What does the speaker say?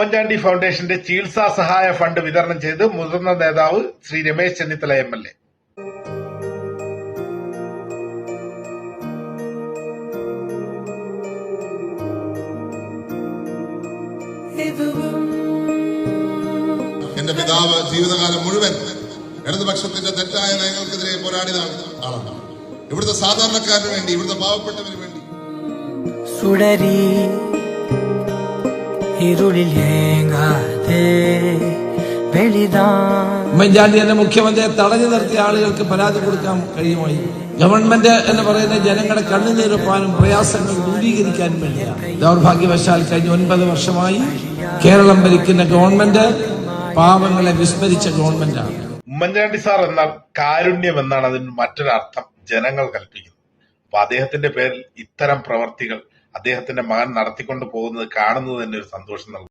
ഉമ്മൻചാണ്ടി ഫൗണ്ടേഷന്റെ ചികിത്സാ സഹായ ഫണ്ട് വിതരണം ചെയ്ത് മുതിർന്ന നേതാവ് ശ്രീ രമേശ് ചെന്നിത്തല MLA. എന്റെ പിതാവ് ജീവിതകാലം മുഴുവൻ ഇടതുപക്ഷത്തിന്റെ തെറ്റായ നയങ്ങൾക്കെതിരെ പോരാടിയ ആളാണ്. ഇവിടുത്തെ സാധാരണക്കാരന് വേണ്ടി, ഇവിടുത്തെ പാവപ്പെട്ടവന് വേണ്ടി സുടരി ഇരുളിൽ ഉമ്മൻചാണ്ടി എന്ന മുഖ്യമന്ത്രിയെ തടഞ്ഞു നിർത്തിയ ആളുകൾക്ക് പരാതി കൊടുക്കാൻ കഴിയുമായി. ഗവൺമെന്റ് എന്ന് പറയുന്ന ജനങ്ങളുടെ കണ്ണുനീരൊപ്പാനും പ്രയാസങ്ങൾ ദൂരീകരിക്കാനും വേണ്ടിയാണ്. ദൗർഭാഗ്യവശാൽ കഴിഞ്ഞ 9 വർഷമായി കേരളം ഭരിക്കുന്ന ഗവൺമെന്റ് പാവങ്ങളെ വിസ്മരിച്ച ഗവൺമെന്റാണ്. ഉമ്മൻചാണ്ടി സാർ എന്നാൽ കാരുണ്യം എന്നാണ് അതിന് മറ്റൊരർത്ഥം ജനങ്ങൾ കൽപ്പിക്കുന്നത്. അപ്പൊ അദ്ദേഹത്തിന്റെ പേരിൽ ഇത്തരം പ്രവർത്തികൾ അദ്ദേഹത്തിന്റെ മകൻ നടത്തിക്കൊണ്ട് പോകുന്നത് കാണുന്നത് തന്നെ ഒരു സന്തോഷം നൽകും.